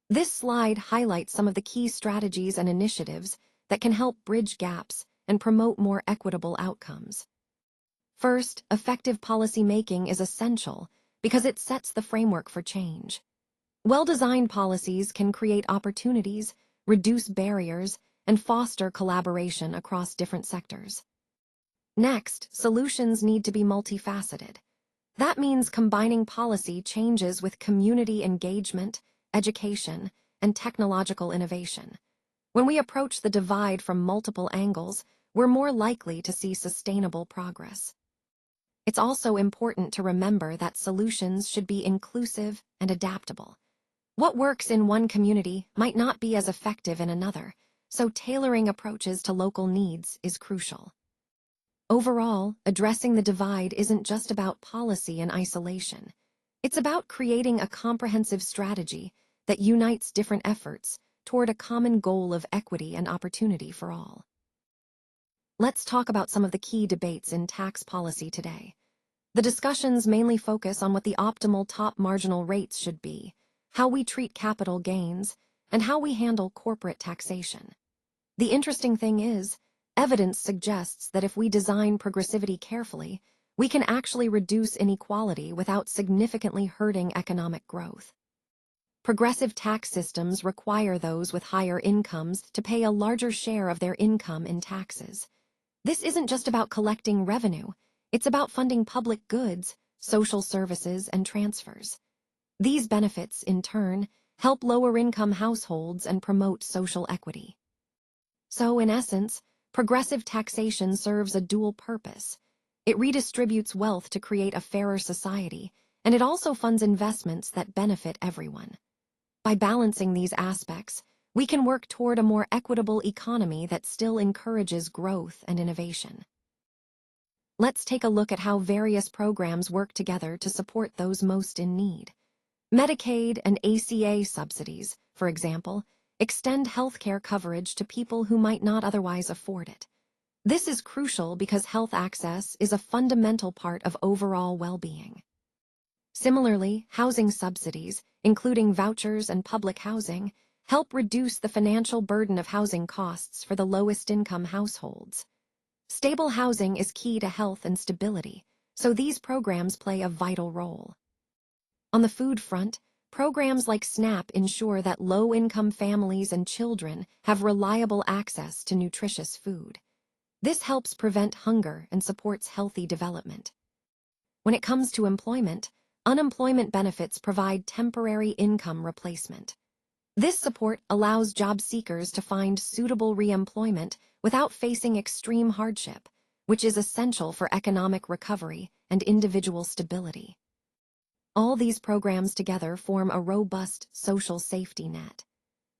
This slide highlights some of the key strategies and initiatives that can help bridge gaps and promote more equitable outcomes. First, effective policy making is essential because it sets the framework for change. Well-designed policies can create opportunities, reduce barriers, and foster collaboration across different sectors. Next, solutions need to be multifaceted. That means combining policy changes with community engagement, education, and technological innovation. When we approach the divide from multiple angles, we're more likely to see sustainable progress. It's also important to remember that solutions should be inclusive and adaptable. What works in one community might not be as effective in another, so tailoring approaches to local needs is crucial. Overall, addressing the divide isn't just about policy in isolation. It's about creating a comprehensive strategy that unites different efforts toward a common goal of equity and opportunity for all. Let's talk about some of the key debates in tax policy today. The discussions mainly focus on what the optimal top marginal rates should be, how we treat capital gains, and how we handle corporate taxation. The interesting thing is, evidence suggests that if we design progressivity carefully, we can actually reduce inequality without significantly hurting economic growth. Progressive tax systems require those with higher incomes to pay a larger share of their income in taxes. This isn't just about collecting revenue, it's about funding public goods, social services, and transfers. These benefits, in turn, help lower-income households and promote social equity. So, in essence, progressive taxation serves a dual purpose. It redistributes wealth to create a fairer society, and it also funds investments that benefit everyone. By balancing these aspects, we can work toward a more equitable economy that still encourages growth and innovation. Let's take a look at how various programs work together to support those most in need. Medicaid and ACA subsidies, for example, extend healthcare coverage to people who might not otherwise afford it. This is crucial because health access is a fundamental part of overall well-being. Similarly, housing subsidies, including vouchers and public housing, help reduce the financial burden of housing costs for the lowest-income households. Stable housing is key to health and stability, so these programs play a vital role. On the food front, programs like SNAP ensure that low-income families and children have reliable access to nutritious food. This helps prevent hunger and supports healthy development. When it comes to employment, unemployment benefits provide temporary income replacement. This support allows job seekers to find suitable re-employment without facing extreme hardship, which is essential for economic recovery and individual stability. All these programs together form a robust social safety net.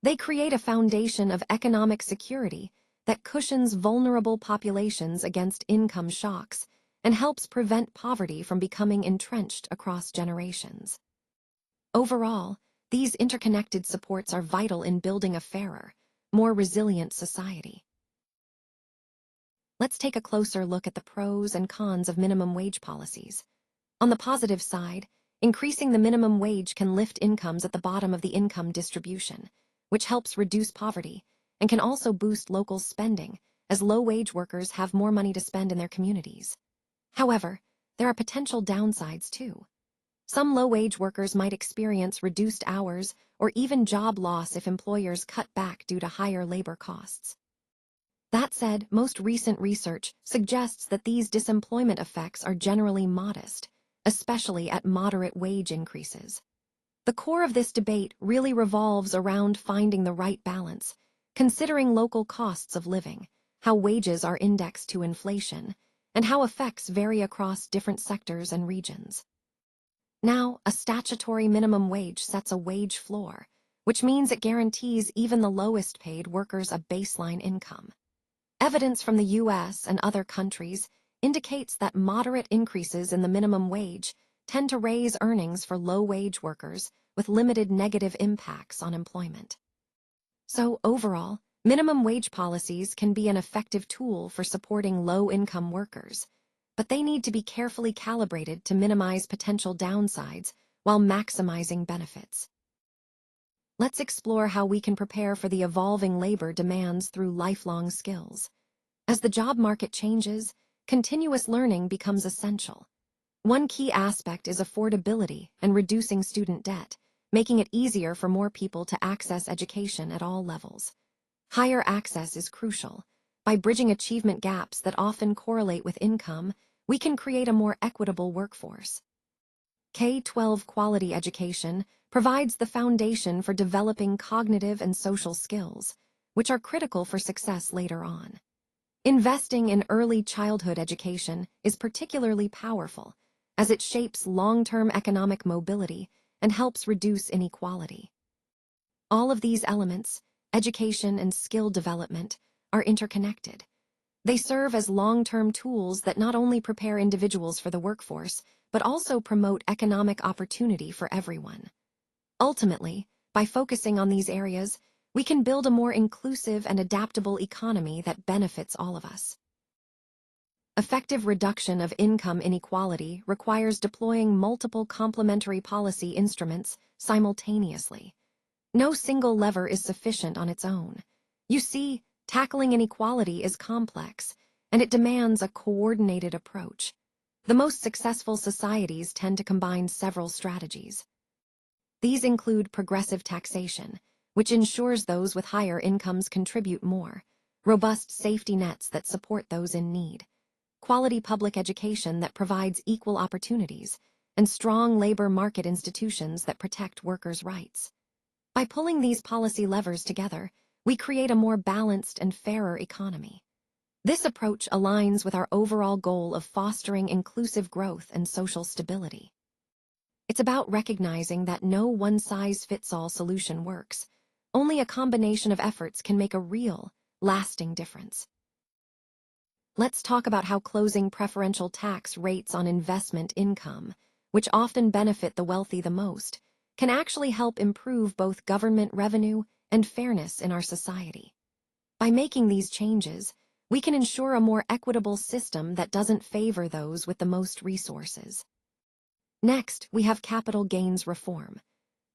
They create a foundation of economic security that cushions vulnerable populations against income shocks and helps prevent poverty from becoming entrenched across generations. Overall, these interconnected supports are vital in building a fairer, more resilient society. Let's take a closer look at the pros and cons of minimum wage policies. On the positive side, increasing the minimum wage can lift incomes at the bottom of the income distribution, which helps reduce poverty and can also boost local spending, as low-wage workers have more money to spend in their communities. However, there are potential downsides too. Some low-wage workers might experience reduced hours or even job loss if employers cut back due to higher labor costs. That said, most recent research suggests that these disemployment effects are generally modest, especially at moderate wage increases. The core of this debate really revolves around finding the right balance, considering local costs of living, how wages are indexed to inflation, and how effects vary across different sectors and regions. Now, a statutory minimum wage sets a wage floor, which means it guarantees even the lowest paid workers a baseline income. Evidence from the US and other countries indicates that moderate increases in the minimum wage tend to raise earnings for low-wage workers with limited negative impacts on employment. So overall, minimum wage policies can be an effective tool for supporting low-income workers, but they need to be carefully calibrated to minimize potential downsides while maximizing benefits. Let's explore how we can prepare for the evolving labor demands through lifelong skills. As the job market changes, continuous learning becomes essential. One key aspect is affordability and reducing student debt, making it easier for more people to access education at all levels. Higher access is crucial. By bridging achievement gaps that often correlate with income, we can create a more equitable workforce. K-12 quality education provides the foundation for developing cognitive and social skills, which are critical for success later on. Investing in early childhood education is particularly powerful, as it shapes long-term economic mobility and helps reduce inequality. All of these elements, education and skill development, are interconnected. They serve as long-term tools that not only prepare individuals for the workforce, but also promote economic opportunity for everyone. Ultimately, by focusing on these areas, we can build a more inclusive and adaptable economy that benefits all of us. Effective reduction of income inequality requires deploying multiple complementary policy instruments simultaneously. No single lever is sufficient on its own. You see, tackling inequality is complex, and it demands a coordinated approach. The most successful societies tend to combine several strategies. These include progressive taxation, which ensures those with higher incomes contribute more, robust safety nets that support those in need, quality public education that provides equal opportunities, and strong labor market institutions that protect workers' rights. By pulling these policy levers together, we create a more balanced and fairer economy. This approach aligns with our overall goal of fostering inclusive growth and social stability. It's about recognizing that no one-size-fits-all solution works. Only a combination of efforts can make a real, lasting difference. Let's talk about how closing preferential tax rates on investment income, which often benefit the wealthy the most, can actually help improve both government revenue and fairness in our society. By making these changes, we can ensure a more equitable system that doesn't favor those with the most resources. Next, we have capital gains reform.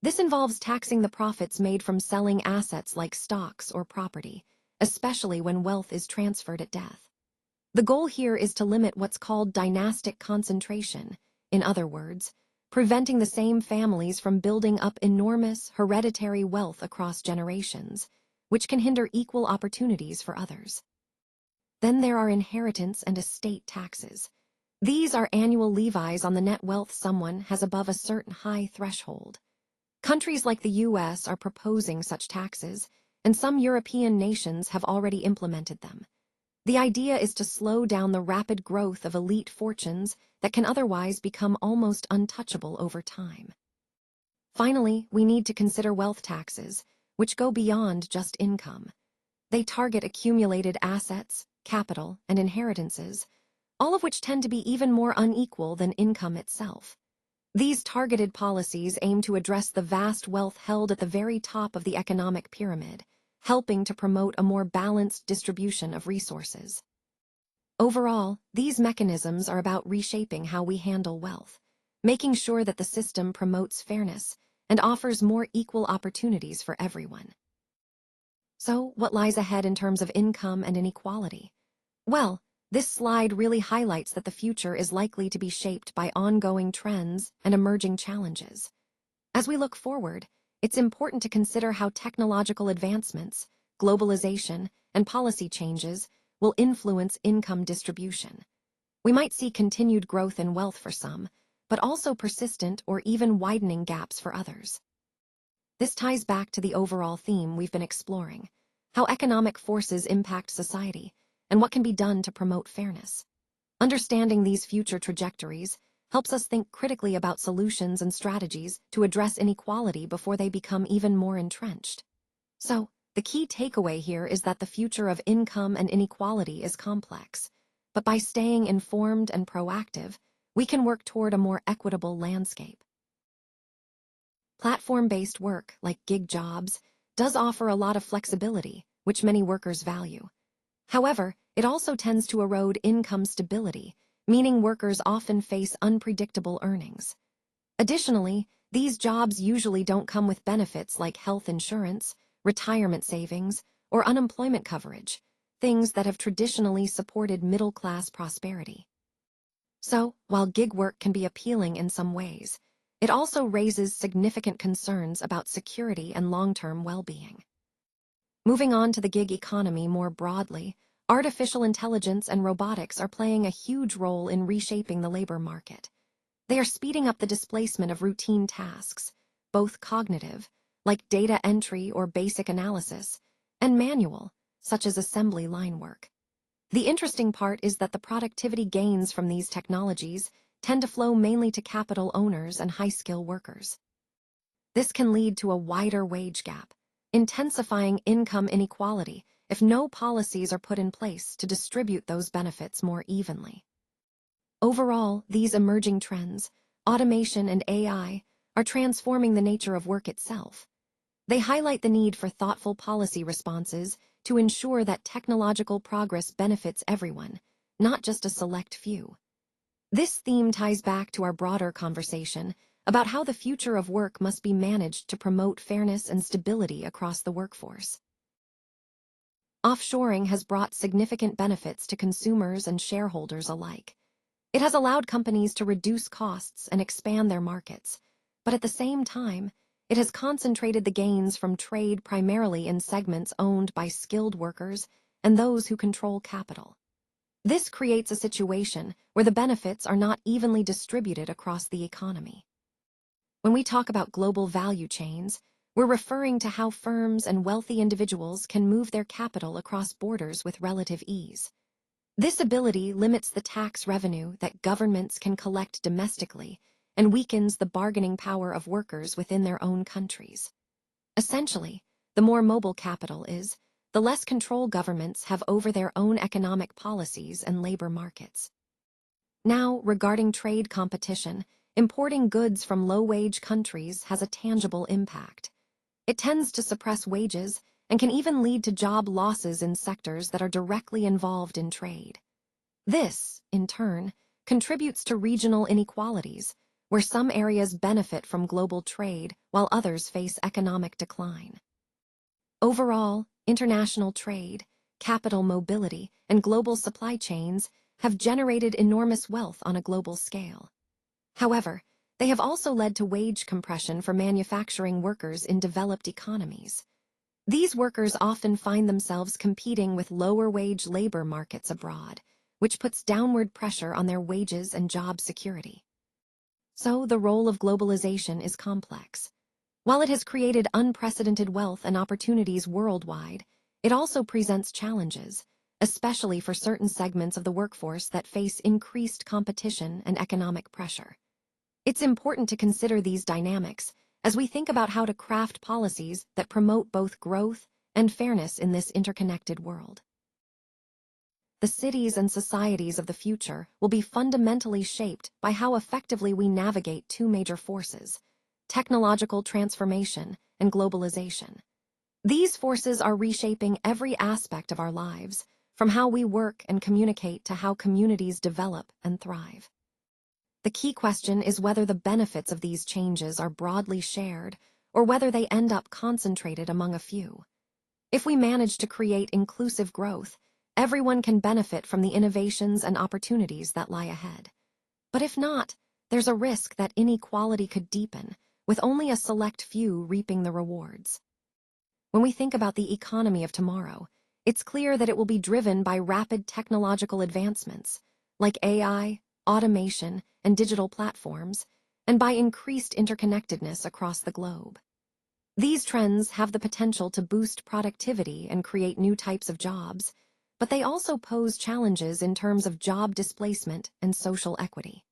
This involves taxing the profits made from selling assets like stocks or property, especially when wealth is transferred at death. The goal here is to limit what's called dynastic concentration, in other words, preventing the same families from building up enormous hereditary wealth across generations, which can hinder equal opportunities for others. Then there are inheritance and estate taxes. These are annual levies on the net wealth someone has above a certain high threshold. Countries like the US are proposing such taxes, and some European nations have already implemented them. The idea is to slow down the rapid growth of elite fortunes that can otherwise become almost untouchable over time. Finally, we need to consider wealth taxes, which go beyond just income. They target accumulated assets, capital, and inheritances, all of which tend to be even more unequal than income itself. These targeted policies aim to address the vast wealth held at the very top of the economic pyramid, helping to promote a more balanced distribution of resources. Overall, these mechanisms are about reshaping how we handle wealth, making sure that the system promotes fairness and offers more equal opportunities for everyone. So, what lies ahead in terms of income and inequality? Well, this slide really highlights that the future is likely to be shaped by ongoing trends and emerging challenges. As we look forward, it's important to consider how technological advancements, globalization, and policy changes will influence income distribution. We might see continued growth in wealth for some, but also persistent or even widening gaps for others. This ties back to the overall theme we've been exploring: how economic forces impact society and what can be done to promote fairness. Understanding these future trajectories helps us think critically about solutions and strategies to address inequality before they become even more entrenched. So, the key takeaway here is that the future of income and inequality is complex, but by staying informed and proactive, we can work toward a more equitable landscape. Platform-based work, like gig jobs, does offer a lot of flexibility, which many workers value. However, it also tends to erode income stability, meaning workers often face unpredictable earnings. Additionally, these jobs usually don't come with benefits like health insurance, retirement savings, or unemployment coverage, things that have traditionally supported middle-class prosperity. So, while gig work can be appealing in some ways, it also raises significant concerns about security and long-term well-being. Moving on to the gig economy more broadly, artificial intelligence and robotics are playing a huge role in reshaping the labor market. They are speeding up the displacement of routine tasks, both cognitive, like data entry or basic analysis, and manual, such as assembly line work. The interesting part is that the productivity gains from these technologies tend to flow mainly to capital owners and high-skill workers. This can lead to a wider wage gap, intensifying income inequality if no policies are put in place to distribute those benefits more evenly. Overall, these emerging trends, automation and AI, are transforming the nature of work itself. They highlight the need for thoughtful policy responses to ensure that technological progress benefits everyone, not just a select few. This theme ties back to our broader conversation about how the future of work must be managed to promote fairness and stability across the workforce. Offshoring has brought significant benefits to consumers and shareholders alike. It has allowed companies to reduce costs and expand their markets, but at the same time, it has concentrated the gains from trade primarily in segments owned by skilled workers and those who control capital. This creates a situation where the benefits are not evenly distributed across the economy. When we talk about global value chains, we're referring to how firms and wealthy individuals can move their capital across borders with relative ease. This ability limits the tax revenue that governments can collect domestically and weakens the bargaining power of workers within their own countries. Essentially, the more mobile capital is, the less control governments have over their own economic policies and labor markets. Now, regarding trade competition, importing goods from low-wage countries has a tangible impact. It tends to suppress wages and can even lead to job losses in sectors that are directly involved in trade. This, in turn, contributes to regional inequalities, where some areas benefit from global trade while others face economic decline. Overall, international trade, capital mobility, and global supply chains have generated enormous wealth on a global scale. However, they have also led to wage compression for manufacturing workers in developed economies. These workers often find themselves competing with lower-wage labor markets abroad, which puts downward pressure on their wages and job security. So, the role of globalization is complex. While it has created unprecedented wealth and opportunities worldwide, it also presents challenges, especially for certain segments of the workforce that face increased competition and economic pressure. It's important to consider these dynamics as we think about how to craft policies that promote both growth and fairness in this interconnected world. The cities and societies of the future will be fundamentally shaped by how effectively we navigate two major forces: technological transformation and globalization. These forces are reshaping every aspect of our lives, from how we work and communicate to how communities develop and thrive. The key question is whether the benefits of these changes are broadly shared or whether they end up concentrated among a few. If we manage to create inclusive growth, everyone can benefit from the innovations and opportunities that lie ahead. But if not, there's a risk that inequality could deepen, with only a select few reaping the rewards. When we think about the economy of tomorrow, it's clear that it will be driven by rapid technological advancements, like AI, automation, and digital platforms, and by increased interconnectedness across the globe. These trends have the potential to boost productivity and create new types of jobs, but they also pose challenges in terms of job displacement and social equity.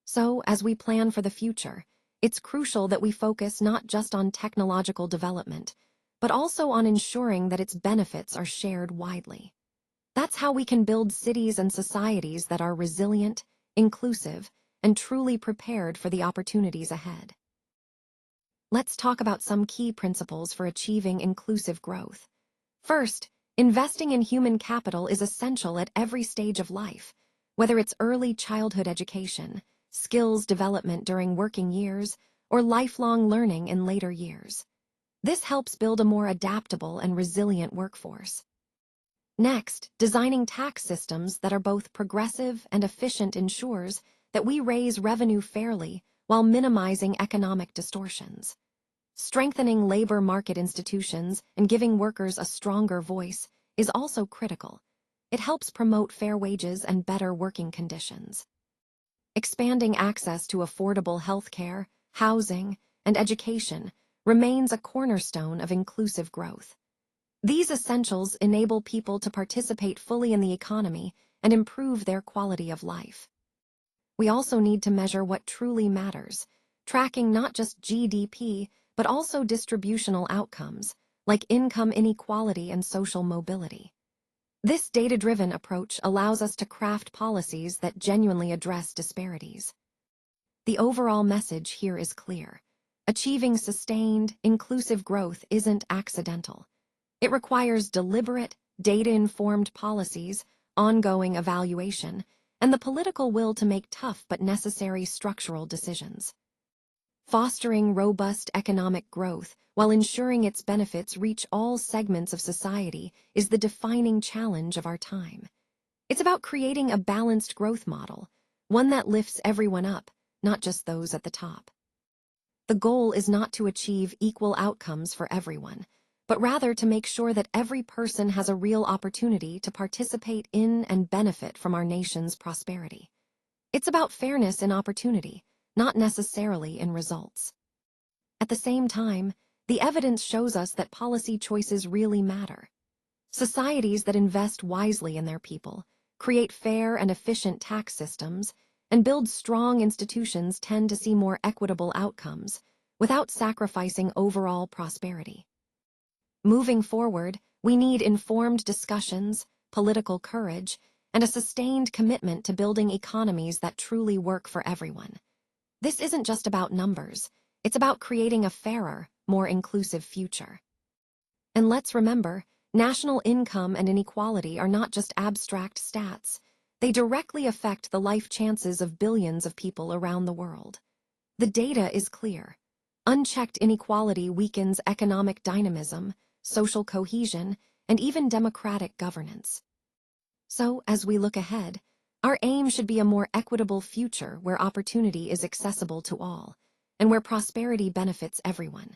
So, as we plan for the future, it's crucial that we focus not just on technological development, but also on ensuring that its benefits are shared widely. That's how we can build cities and societies that are resilient, inclusive, and truly prepared for the opportunities ahead. Let's talk about some key principles for achieving inclusive growth. First, investing in human capital is essential at every stage of life, whether it's early childhood education, skills development during working years, or lifelong learning in later years. This helps build a more adaptable and resilient workforce. Next, designing tax systems that are both progressive and efficient ensures that we raise revenue fairly while minimizing economic distortions. Strengthening labor market institutions and giving workers a stronger voice is also critical. It helps promote fair wages and better working conditions. Expanding access to affordable healthcare, housing, and education remains a cornerstone of inclusive growth. These essentials enable people to participate fully in the economy and improve their quality of life. We also need to measure what truly matters, tracking not just GDP, but also distributional outcomes, like income inequality and social mobility. This data-driven approach allows us to craft policies that genuinely address disparities. The overall message here is clear. Achieving sustained, inclusive growth isn't accidental. It requires deliberate, data-informed policies, ongoing evaluation, and the political will to make tough but necessary structural decisions. Fostering robust economic growth while ensuring its benefits reach all segments of society is the defining challenge of our time. It's about creating a balanced growth model, one that lifts everyone up, not just those at the top. The goal is not to achieve equal outcomes for everyone, but rather to make sure that every person has a real opportunity to participate in and benefit from our nation's prosperity. It's about fairness in opportunity, not necessarily in results. At the same time, the evidence shows us that policy choices really matter. Societies that invest wisely in their people, create fair and efficient tax systems, and build strong institutions tend to see more equitable outcomes without sacrificing overall prosperity. Moving forward, we need informed discussions, political courage, and a sustained commitment to building economies that truly work for everyone. This isn't just about numbers, it's about creating a fairer, more inclusive future. And let's remember, national income and inequality are not just abstract stats. They directly affect the life chances of billions of people around the world. The data is clear. Unchecked inequality weakens economic dynamism, social cohesion, and even democratic governance. So, as we look ahead, our aim should be a more equitable future where opportunity is accessible to all, and where prosperity benefits everyone.